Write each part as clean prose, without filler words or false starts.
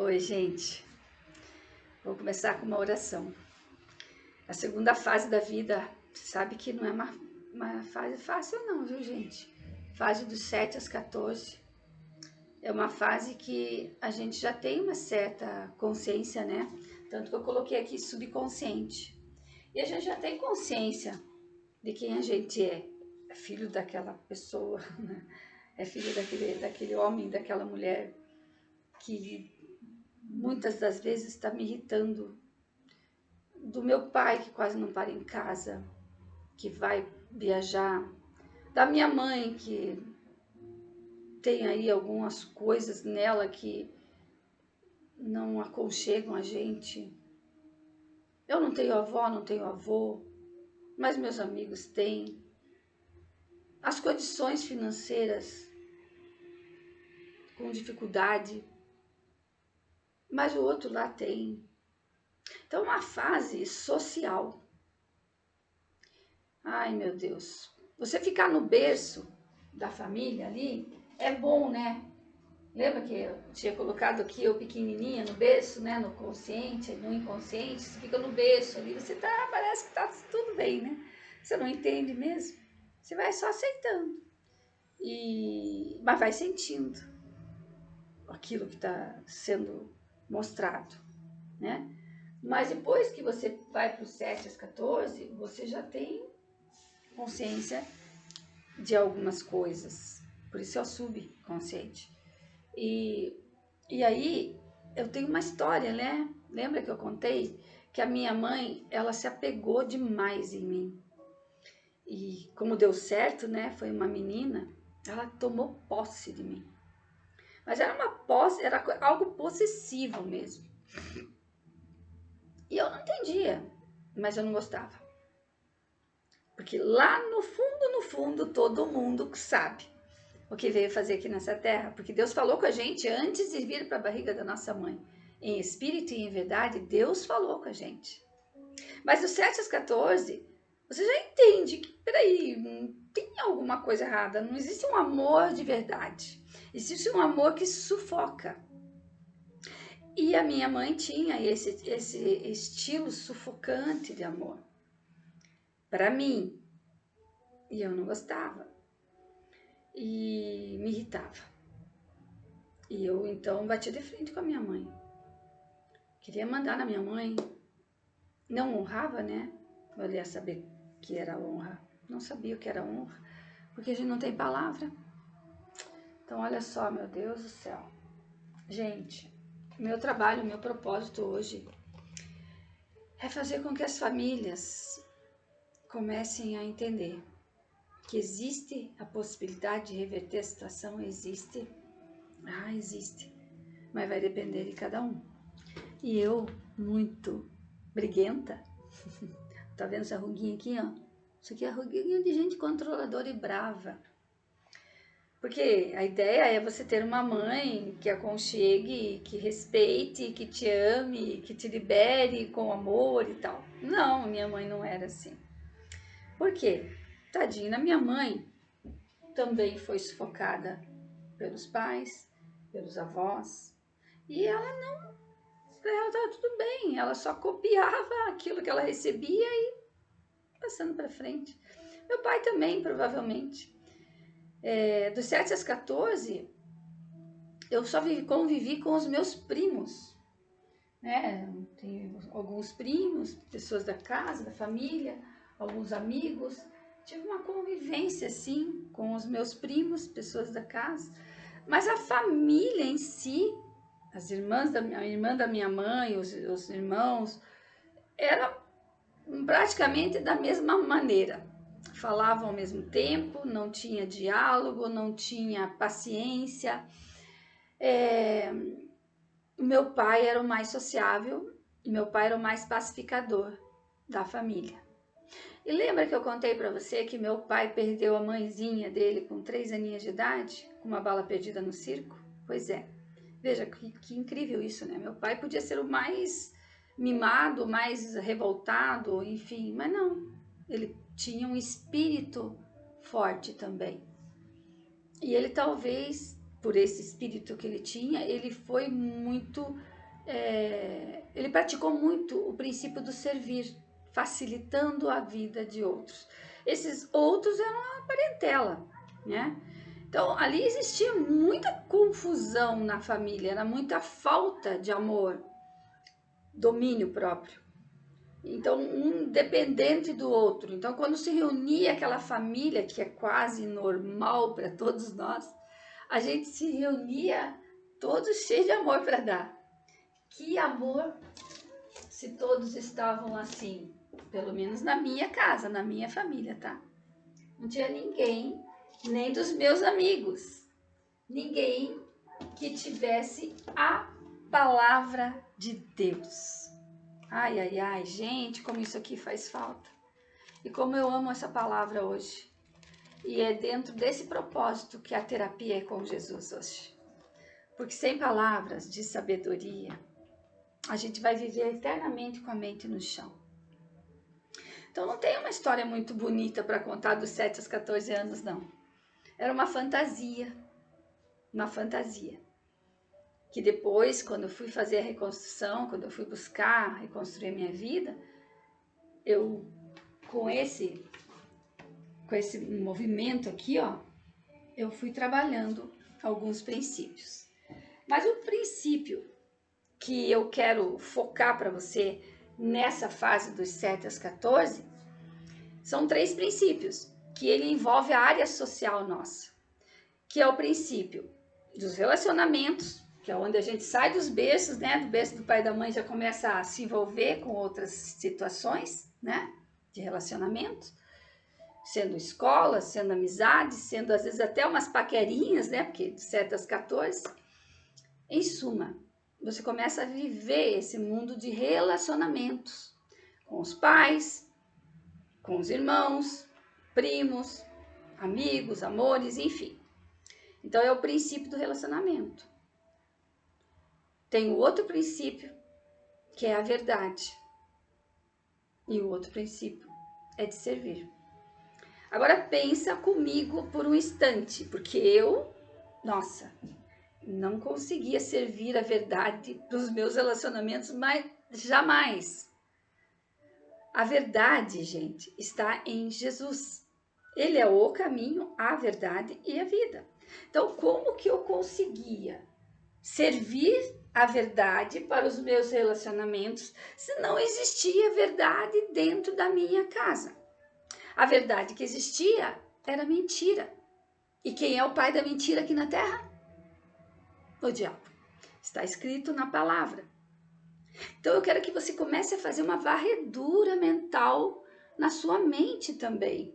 Oi, gente. Vou começar com uma oração. A segunda fase da vida, você sabe que não é uma fase fácil não, viu, gente? Fase dos 7 aos 14. É uma fase que a gente já tem uma certa consciência, né? Tanto que eu coloquei aqui subconsciente. E a gente já tem consciência de quem a gente é. É filho daquela pessoa, né? É filho daquele homem, daquela mulher que muitas das vezes está me irritando, do meu pai que quase não para em casa, que vai viajar, da minha mãe que tem aí algumas coisas nela que não aconchegam a gente. Eu não tenho avó, não tenho avô, mas meus amigos têm. As condições financeiras com dificuldade, mas o outro lá tem. Então, uma fase social. Ai, meu Deus. Você ficar no berço da família ali é bom, né? Lembra que eu tinha colocado aqui eu pequenininha no berço, né? No consciente, no inconsciente. Você fica no berço ali, você tá, parece que tá tudo bem, né? Você não entende mesmo. Você vai só aceitando. Mas vai sentindo aquilo que está sendo mostrado, né? Mas depois que você vai para os 7 aos 14, você já tem consciência de algumas coisas. Por isso é o subconsciente. E aí eu tenho uma história, né? Lembra que eu contei que a minha mãe, ela se apegou demais em mim. E como deu certo, né? Foi uma menina, ela tomou posse de mim. Mas era uma posse, era algo possessivo mesmo. E eu não entendia, mas eu não gostava. Porque lá no fundo, todo mundo sabe o que veio fazer aqui nessa terra. Porque Deus falou com a gente antes de vir para a barriga da nossa mãe. Em espírito e em verdade, Deus falou com a gente. Mas dos 7 aos 14, você já entende que, peraí, tem alguma coisa errada. Não existe um amor de verdade. Existe um amor que sufoca. E a minha mãe tinha esse estilo sufocante de amor. Para mim. E eu não gostava. E me irritava. E eu, então, bati de frente com a minha mãe. Queria mandar na minha mãe. Não honrava, né? Eu ia saber que era honra. Não sabia o que era honra, porque a gente não tem palavra. Então, olha só, meu Deus do céu. Gente, meu trabalho, meu propósito hoje é fazer com que as famílias comecem a entender que existe a possibilidade de reverter a situação, existe. Existe. Mas vai depender de cada um. E eu, muito briguenta, tá vendo essa ruguinha aqui, ó? Isso aqui é a ruguinha de gente controladora e brava. Porque a ideia é você ter uma mãe que aconchegue, que respeite, que te ame, que te libere com amor e tal. Não, minha mãe não era assim. Por quê? Tadinha, minha mãe também foi sufocada pelos pais, pelos avós. E ela estava tudo bem, ela só copiava aquilo que ela recebia e passando para frente. Meu pai também, provavelmente. Dos 7 aos 14, eu só convivi com os meus primos, né? Tenho alguns primos, pessoas da casa, da família, alguns amigos. Tive uma convivência, assim, com os meus primos, pessoas da casa. Mas a família em si, as irmãs a irmã da minha mãe, os irmãos, eram praticamente da mesma maneira. Falavam ao mesmo tempo, não tinha diálogo, não tinha paciência. Meu pai era o mais sociável e meu pai era o mais pacificador da família. E lembra que eu contei para você que meu pai perdeu a mãezinha dele com 3 aninhos de idade, com uma bala perdida no circo? Pois é. Veja que incrível isso, né? Meu pai podia ser o mais mimado, o mais revoltado, enfim, mas não. Ele tinha um espírito forte também. E ele talvez por esse espírito que ele tinha, ele foi muito, ele praticou muito o princípio do servir, facilitando a vida de outros. Esses outros eram a parentela, né? Então, ali existia muita confusão na família, era muita falta de amor, domínio próprio. Então, um dependente do outro. Então, quando se reunia aquela família, que é quase normal para todos nós, a gente se reunia todos cheios de amor para dar. Que amor se todos estavam assim, pelo menos na minha casa, na minha família, tá? Não tinha ninguém, nem dos meus amigos, ninguém que tivesse a palavra de Deus. Ai, ai, ai, gente, como isso aqui faz falta. E como eu amo essa palavra hoje. E é dentro desse propósito que a terapia é com Jesus hoje. Porque sem palavras de sabedoria, a gente vai viver eternamente com a mente no chão. Então não tem uma história muito bonita para contar dos 7 aos 14 anos, não. Era uma fantasia. Uma fantasia. Que depois, quando eu fui fazer a reconstrução, quando eu fui buscar reconstruir a minha vida, eu, com esse movimento aqui, ó, eu fui trabalhando alguns princípios. Mas o princípio que eu quero focar para você nessa fase dos 7 aos 14, são 3 princípios, que ele envolve a área social nossa, que é o princípio dos relacionamentos, que é onde a gente sai dos berços, né? Do berço do pai e da mãe, já começa a se envolver com outras situações, né? De relacionamento, sendo escola, sendo amizade, sendo às vezes até umas paquerinhas, né? Porque de 7 às 14. Em suma, você começa a viver esse mundo de relacionamentos com os pais, com os irmãos, primos, amigos, amores, enfim. Então é o princípio do relacionamento. Tem o outro princípio, que é a verdade. E o outro princípio é de servir. Agora pensa comigo por um instante, porque eu, nossa, não conseguia servir a verdade para os meus relacionamentos, mas jamais. A verdade, gente, está em Jesus. Ele é o caminho, a verdade e a vida. Então, como que eu conseguia servir a verdade para os meus relacionamentos se não existia verdade dentro da minha casa? A verdade que existia era mentira. E quem é o pai da mentira aqui na terra? O diabo. Está escrito na palavra. Então eu quero que você comece a fazer uma varredura mental na sua mente também.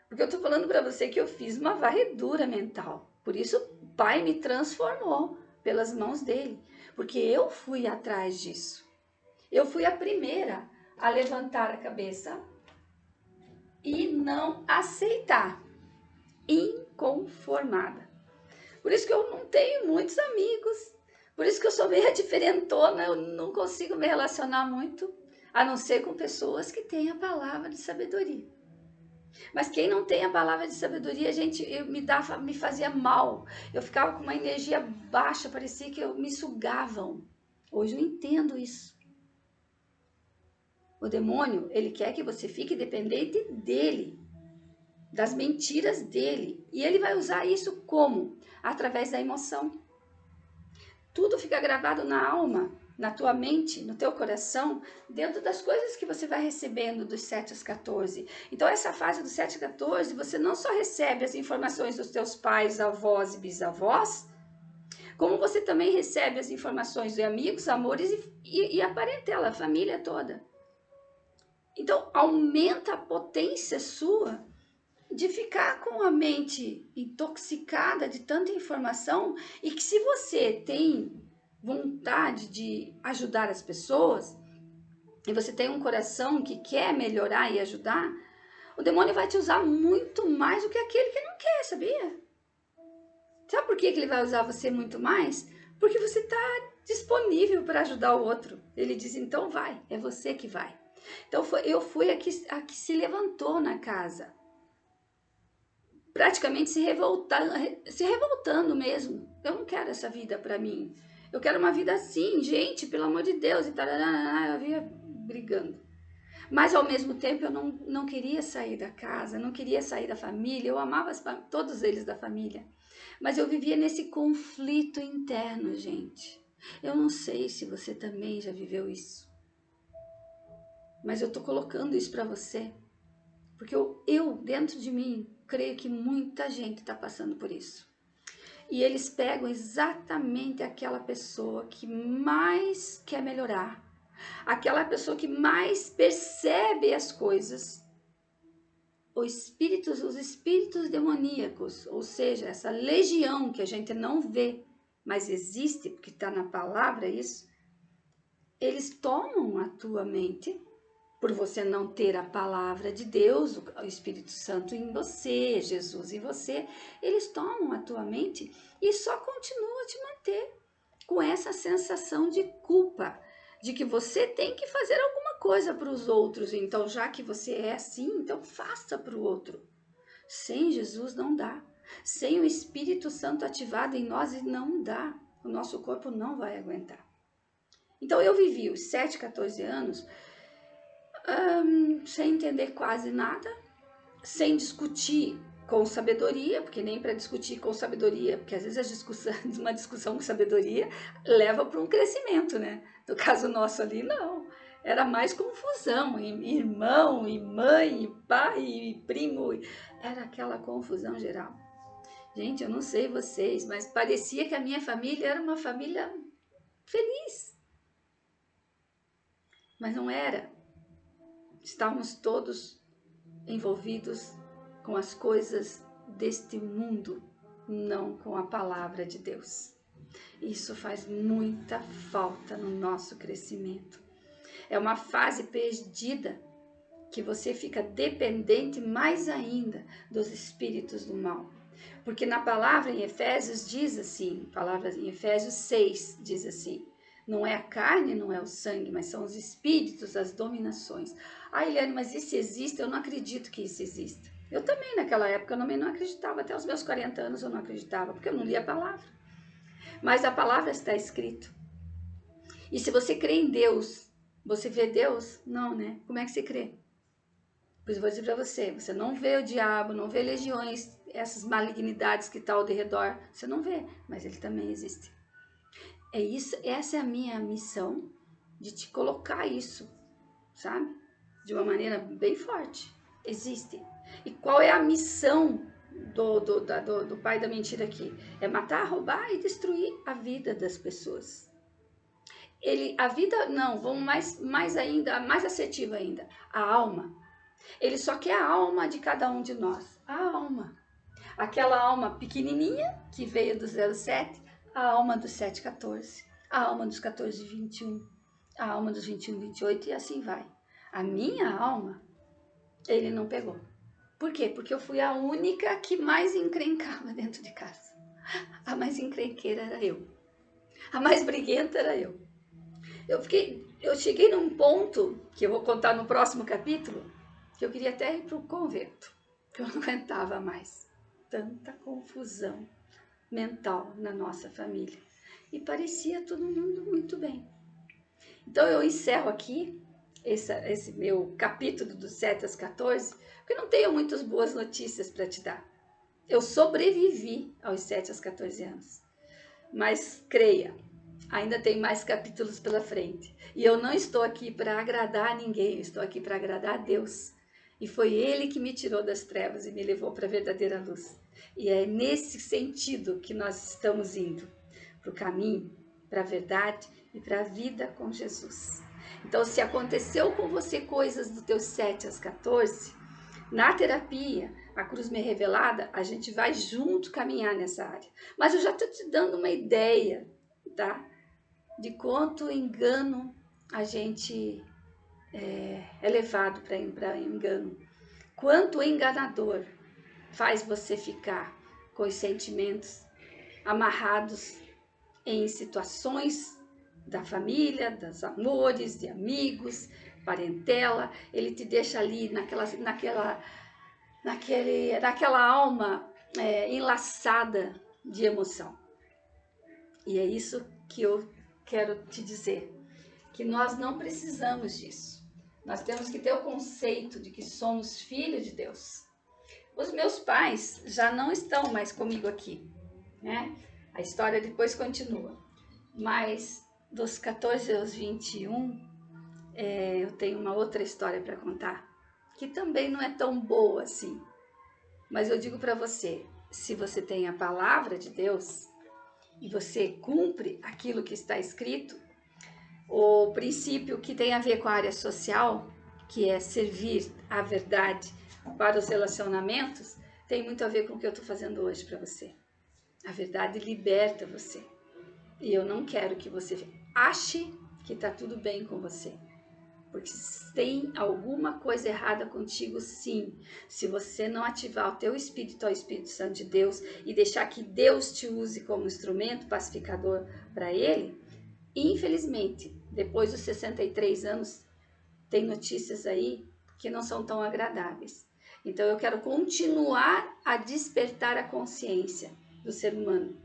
Porque eu estou falando para você que eu fiz uma varredura mental. Por isso o Pai me transformou pelas mãos dele. Porque eu fui atrás disso. Eu fui a primeira a levantar a cabeça e não aceitar. Inconformada. Por isso que eu não tenho muitos amigos. Por isso que eu sou meio diferentona. Eu não consigo me relacionar muito. A não ser com pessoas que têm a palavra de sabedoria. Mas quem não tem a palavra de sabedoria, gente, me fazia mal. Eu ficava com uma energia baixa, parecia que me sugavam. Hoje eu entendo isso. O demônio, ele quer que você fique dependente dele, das mentiras dele. E ele vai usar isso como? Através da emoção. Tudo fica gravado na alma, na tua mente, no teu coração, dentro das coisas que você vai recebendo dos 7 aos 14. Então, essa fase dos 7 a 14, você não só recebe as informações dos teus pais, avós e bisavós, como você também recebe as informações de amigos, amores e a parentela, a família toda. Então, aumenta a potência sua de ficar com a mente intoxicada de tanta informação e que se você tem vontade de ajudar as pessoas e você tem um coração que quer melhorar e ajudar, o demônio vai te usar muito mais do que aquele que não quer, sabia? Sabe por que ele vai usar você muito mais? Porque você está disponível para ajudar o outro. Ele diz, então vai, é você que vai. Então eu fui a que se levantou na casa. praticamente se revoltando mesmo. Eu não quero essa vida para mim. Eu quero uma vida assim, gente, pelo amor de Deus. E tarará, eu via brigando. Mas ao mesmo tempo eu não queria sair da casa, não queria sair da família. Eu amava todos eles da família. Mas eu vivia nesse conflito interno, gente. Eu não sei se você também já viveu isso. Mas eu tô colocando isso para você. Porque eu, dentro de mim, creio que muita gente está passando por isso. E eles pegam exatamente aquela pessoa que mais quer melhorar. Aquela pessoa que mais percebe as coisas. Os espíritos demoníacos, ou seja, essa legião que a gente não vê, mas existe, porque está na palavra isso, eles tomam a tua mente, por você não ter a palavra de Deus, o Espírito Santo em você, Jesus em você, eles tomam a tua mente e só continuam a te manter com essa sensação de culpa, de que você tem que fazer alguma coisa para os outros. Então, já que você é assim, então faça para o outro. Sem Jesus não dá. Sem o Espírito Santo ativado em nós não dá. O nosso corpo não vai aguentar. Então, eu vivi os 7, 14 anos sem entender quase nada, sem discutir com sabedoria, porque nem para discutir com sabedoria, porque às vezes uma discussão com sabedoria leva para um crescimento, né? No caso nosso ali, não. Era mais confusão, irmão, e mãe, e pai, e primo, era aquela confusão geral. Gente, eu não sei vocês, mas parecia que a minha família era uma família feliz. Mas não era. Estávamos todos envolvidos com as coisas deste mundo, não com a palavra de Deus. Isso faz muita falta no nosso crescimento. É uma fase perdida que você fica dependente mais ainda dos espíritos do mal. Porque na palavra em Efésios diz assim, palavra em Efésios 6 diz assim, não é a carne, não é o sangue, mas são os espíritos, as dominações. Ah, Eliane, mas isso existe? Eu não acredito que isso exista. Eu também, naquela época, eu também não acreditava. Até os meus 40 anos eu não acreditava, porque eu não lia a palavra. Mas a palavra está escrita. E se você crê em Deus, você vê Deus? Não, né? Como é que você crê? Pois eu vou dizer para você, você não vê o diabo, não vê legiões, essas malignidades que estão ao redor, você não vê, mas ele também existe. É isso, essa é a minha missão, de te colocar isso, sabe? De uma maneira bem forte. Existe. E qual é a missão do pai da mentira aqui? É matar, roubar e destruir a vida das pessoas. A vida, não, vamos mais ainda, mais assertiva ainda, a alma. Ele só quer a alma de cada um de nós. A alma. Aquela alma pequenininha que veio do 07, a alma dos 714, a alma dos 1421, a alma dos 2128 e assim vai. A minha alma, ele não pegou. Por quê? Porque eu fui a única que mais encrencava dentro de casa. A mais encrenqueira era eu. A mais briguenta era eu. Eu cheguei num ponto, que eu vou contar no próximo capítulo, que eu queria até ir para o convento, que eu não aguentava mais. Tanta confusão mental na nossa família. E parecia todo mundo muito bem. Então eu encerro aqui esse meu capítulo dos 7 às 14, porque não tenho muitas boas notícias para te dar. Eu sobrevivi aos 7 às 14 anos. Mas creia, ainda tem mais capítulos pela frente. E eu não estou aqui para agradar a ninguém, eu estou aqui para agradar a Deus. E foi Ele que me tirou das trevas e me levou para a verdadeira luz. E é nesse sentido que nós estamos indo, para o caminho, para a verdade e para a vida com Jesus. Então, se aconteceu com você coisas dos teus 7 aos 14, na terapia, a Cruz Me Revelada, a gente vai junto caminhar nessa área. Mas eu já estou te dando uma ideia, tá? De quanto engano a gente é levado para engano. Quanto enganador faz você ficar com os sentimentos amarrados em situações da família, dos amores, de amigos, parentela. Ele te deixa ali naquela naquela alma enlaçada de emoção. E é isso que eu quero te dizer, que nós não precisamos disso. Nós temos que ter o conceito de que somos filhos de Deus. Os meus pais já não estão mais comigo aqui, né? A história depois continua. Mas dos 14 aos 21, eu tenho uma outra história para contar, que também não é tão boa assim. Mas eu digo para você, se você tem a palavra de Deus e você cumpre aquilo que está escrito, o princípio que tem a ver com a área social, que é servir a verdade para os relacionamentos, tem muito a ver com o que eu estou fazendo hoje para você. A verdade liberta você. E eu não quero que você ache que está tudo bem com você. Porque tem alguma coisa errada contigo, sim. Se você não ativar o teu espírito ao Espírito Santo de Deus e deixar que Deus te use como instrumento pacificador para Ele, infelizmente, depois dos 63 anos, tem notícias aí que não são tão agradáveis. Então eu quero continuar a despertar a consciência do ser humano,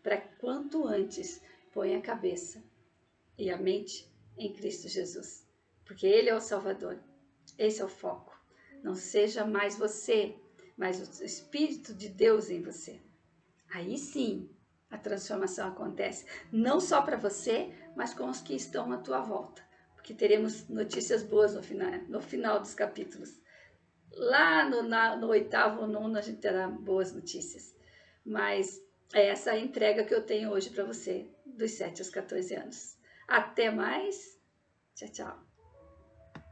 para quanto antes ponha a cabeça e a mente em Cristo Jesus, porque Ele é o Salvador. Esse é o foco. Não seja mais você, mas o Espírito de Deus em você. Aí sim a transformação acontece, não só para você, mas com os que estão à tua volta, porque teremos notícias boas no final dos capítulos. Lá no 8º ou 9º a gente terá boas notícias, mas é essa a entrega que eu tenho hoje para você, dos 7 aos 14 anos. Até mais, tchau, tchau.